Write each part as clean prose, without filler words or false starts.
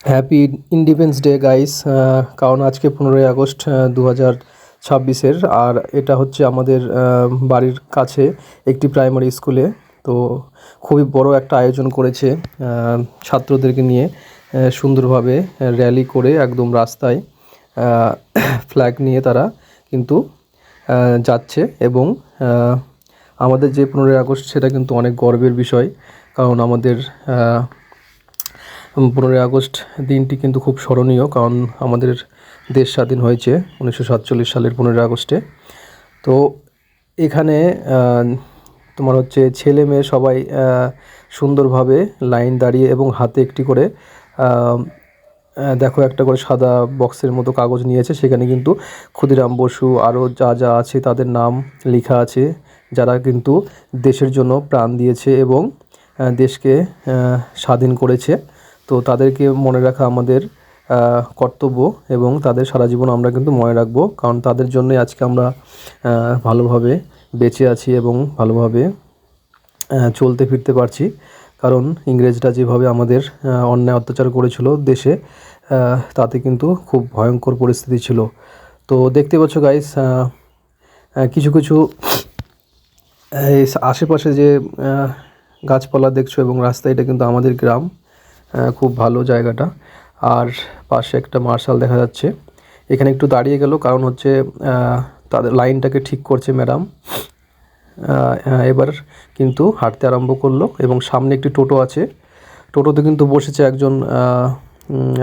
Happy independence day guys. কারণ আজকে 15ই August 2026-এর। আর এটা হচ্ছে আমাদের বাড়ির কাছে একটি প্রাইমারি স্কুলে। তো খুবই বড় একটা আয়োজন করেছে ছাত্রদেরকে নিয়ে, সুন্দরভাবে র্যালি করে একদম রাস্তায় ফ্ল্যাগ নিয়ে তারা কিন্তু যাচ্ছে। এবং আমাদের যে 15ই আগস্ট সেটা কিন্তু অনেক গর্বের বিষয়, কারণ আমাদের 15ই আগস্ট দিনটি কিন্তু খুব স্মরণীয়, কারণ আমাদের দেশ স্বাধীন হয়েছে 1947 সালের 15ই আগস্টে। তো এখানে তোমার হচ্ছে ছেলে মেয়ে সবাই সুন্দরভাবে লাইন দাঁড়িয়ে এবং হাতে একটি করে দেখো একটা করে সাদা বক্সের মতো কাগজ নিয়েছে, সেখানে কিন্তু ক্ষুদিরাম বসু আরও যা যা আছে তাদের নাম লেখা আছে, যারা কিন্তু দেশের জন্য প্রাণ দিয়েছে এবং দেশকে স্বাধীন করেছে। তো তাদেরকে মনে রাখা আমাদের কর্তব্য, এবং তাদের সারা জীবন আমরা কিন্তু মনে রাখবো, কারণ তাদের জন্যই আজকে আমরা ভালোভাবে বেঁচে আছি এবং ভালোভাবে চলতে ফিরতে পারছি। কারণ ইংরেজরা যেভাবে আমাদের অন্যায় অত্যাচার করেছিল দেশে, তাতে কিন্তু খুব ভয়ঙ্কর পরিস্থিতি ছিল। তো দেখতে পাচ্ছ গাইস, কিছু কিছু এই আশেপাশে যে গাছপালা দেখছো এবং রাস্তা, এটা কিন্তু আমাদের গ্রাম। খুব ভালো জায়গাটা। আর পাশে একটা মার্শাল দেখা যাচ্ছে। এখানে একটু দাঁড়িয়ে গেল, কারণ হচ্ছে তাদের লাইনটাকে ঠিক করছে ম্যাডাম। এবার কিন্তু হাঁটতে আরম্ভ করলো এবং সামনে একটি টোটো আছে। টোটোতে কিন্তু বসেছে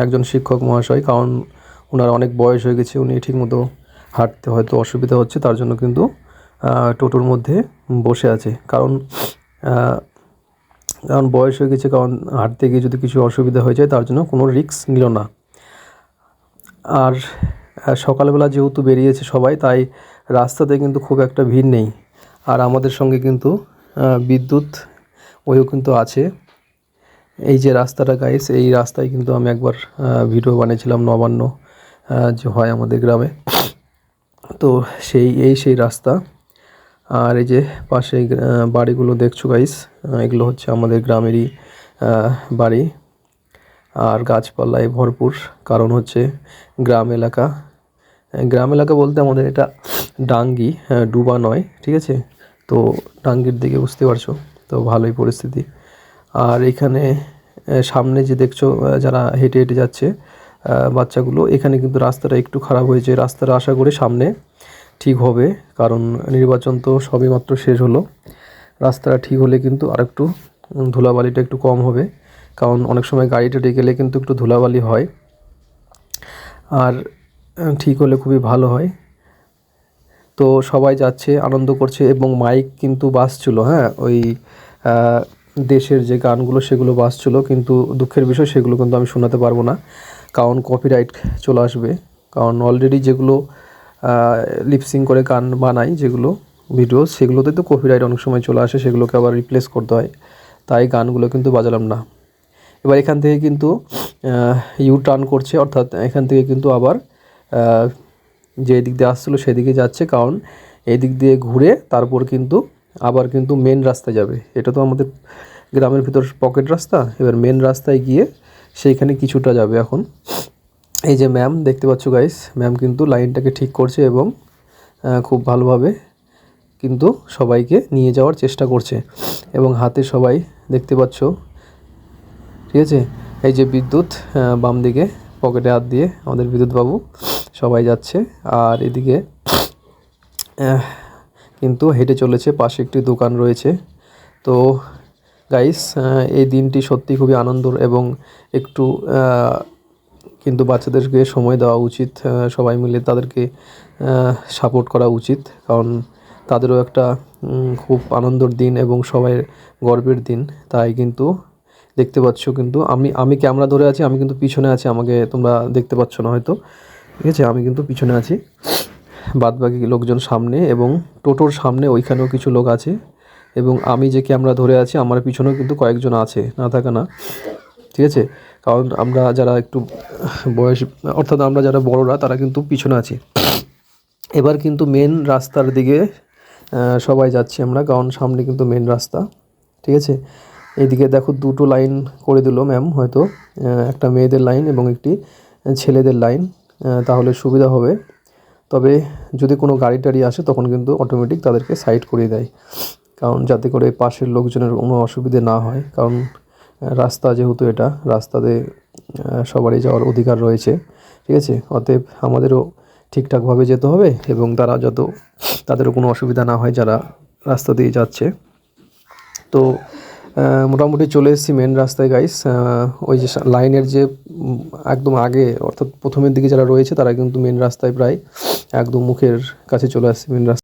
একজন শিক্ষক মহাশয়, কারণ ওনার অনেক বয়স হয়ে গেছে, উনি ঠিকমতো হাঁটতে হয়তো অসুবিধা হচ্ছে, তার জন্য কিন্তু টোটোর মধ্যে বসে আছে। কারণ বয়স হয়ে গেছে, কারণ হাঁটতে গিয়ে যদি কিছু অসুবিধা হয়ে যায় তার জন্য কোনো রিস্ক নিল না। আর সকালবেলা যেহেতু বেরিয়েছে সবাই, তাই রাস্তাতে কিন্তু খুব একটা ভিড় নেই। আর আমাদের সঙ্গে কিন্তু বিদ্যুৎ ওইও কিন্তু আছে। এই যে রাস্তাটা গাইস, এই রাস্তায় কিন্তু আমি একবার ভিডিও বানিয়েছিলাম, নবান্ন যে হয় আমাদের গ্রামে। তো সেই রাস্তা। আর এই যে পাশে বাড়িগুলো দেখছো গাইস, এগুলো হচ্ছে আমাদের গ্রামেরই বাড়ি। আর গাছপালায় ভরপুর, কারণ হচ্ছে গ্রাম এলাকা। গ্রাম এলাকা বলতে আমাদের এটা ডাঙ্গি, ডুবা নয়, ঠিক আছে? তো ডাঙ্গির দিকে বুঝতে পারছো, তো ভালোই পরিস্থিতি। আর এখানে সামনে যে দেখছো যারা হেঁটে হেঁটে যাচ্ছে বাচ্চাগুলো, এখানে কিন্তু রাস্তাটা একটু খারাপ হয়েছে। রাস্তাটা আশা করি সামনে ঠিক হবে, কারণ নির্বাচন তো সবেমাত্র শেষ হলো। রাস্তাটা ঠিক হলে কিন্তু আরেকটু ধুলাবালিটা একটু কম হবে, কারণ অনেক সময় গাড়ি টাড়ি গেলে কিন্তু একটু ধুলাবালি হয়। আর ঠিক হলে খুবই ভালো হয়। তো সবাই যাচ্ছে, আনন্দ করছে, এবং মাইক কিন্তু বাজছিল। হ্যাঁ, ওই দেশের যে গানগুলো সেগুলো বাজছিল, কিন্তু দুঃখের বিষয় সেগুলো কিন্তু আমি শোনাতে পারবো না, কারণ কপিরাইট চলে আসবে। কারণ অলরেডি যেগুলো লিপসিং করে গান বানাই, যেগুলো ভিডিও, সেগুলোতে তো কপিরাইট অনেক সময় চলে আসে, সেগুলোকে আবার রিপ্লেস করতে হয়, তাই গানগুলো কিন্তু বাজালাম না। এবার এখান থেকে কিন্তু ইউ টার্ন করছে, অর্থাৎ এখান থেকে কিন্তু আবার যে দিক দিয়ে আসছিলো সেদিকে যাচ্ছে, কারণ এই দিক দিয়ে ঘুরে তারপর কিন্তু আবার কিন্তু মেন রাস্তায় যাবে। এটা তো আমাদের গ্রামের ভিতর পকেট রাস্তা, এবার মেন রাস্তায় গিয়ে সেইখানে কিছুটা যাবে এখন। এই যে ম্যাম দেখতে পাচ্ছ গাইস, ম্যাম কিন্তু লাইনটাকে ঠিক করছে এবং খুব ভালোভাবে কিন্তু সবাইকে নিয়ে যাওয়ার চেষ্টা করছে, এবং হাতে সবাই দেখতে পাচ্ছ, ঠিক আছে? এই যে বিদ্যুৎ, বাম দিকে পকেটে হাত দিয়ে আমাদের বিদ্যুৎ বাবু সবাই যাচ্ছে। আর এদিকে কিন্তু হেঁটে চলেছে, পাশে একটি দোকান রয়েছে। তো গাইস, এই দিনটি সত্যি খুবই আনন্দর, এবং একটু কিন্তু বাচ্চাদেরকে সময় দেওয়া উচিত, সবাই মিলে তাদেরকে সাপোর্ট করা উচিত, কারণ তাদেরও একটা খুব আনন্দর দিন এবং সবাই গর্বের দিন। তাই কিন্তু দেখতে পাচ্ছ, কিন্তু আমি ক্যামেরা ধরে আছি, আমি কিন্তু পিছনে আছি, আমাকে তোমরা দেখতে পাচ্ছ না হয়তো, ঠিক আছে? আমি কিন্তু পিছনে আছি, বাদবাকি লোকজন সামনে, এবং টোটোর সামনে ওইখানেও কিছু লোক আছে, এবং আমি যে ক্যামেরা ধরে আছি আমার পিছনেও কিন্তু কয়েকজন আছে, না থাকা না, ঠিক আছে? কারণ আমরা যারা একটু বয়স, অর্থাৎ আমরা যারা বড়রা, তারা কিন্তু পিছনে আছি। এবার কিন্তু মেন রাস্তার দিকে সবাই যাচ্ছি আমরা, কারণ সামনে কিন্তু মেন রাস্তা, ঠিক আছে? এইদিকে দেখো দুটো লাইন করে দিল ম্যাম, হয়তো একটা মেয়েদের লাইন এবং একটি ছেলেদের লাইন, তাহলে সুবিধা হবে। তবে যদি কোনো গাড়ি টাড়ি আসে তখন কিন্তু অটোমেটিক তাদেরকে সাইড করিয়ে দেয়, কারণ যাতে করে পাশের লোকজনের কোনো অসুবিধে না হয়, কারণ রাস্তা যেহেতু এটা, রাস্তাতে সবারই যাওয়ার অধিকার রয়েছে, ঠিক আছে। অতএব আমাদেরও ঠিকঠাকভাবে যেতে হবে এবং তাদেরও কোনো অসুবিধা না হয় যারা রাস্তা দিয়ে যাচ্ছে। তো মোটামুটি চলে এসেছি মেন রাস্তায় গাইস। ওই যে লাইনের যে একদম আগে, অর্থাৎ প্রথমের দিকে যারা রয়েছে তারা কিন্তু মেন রাস্তায় প্রায় একদম মুখের কাছে চলে আসছে মেন রাস্তা।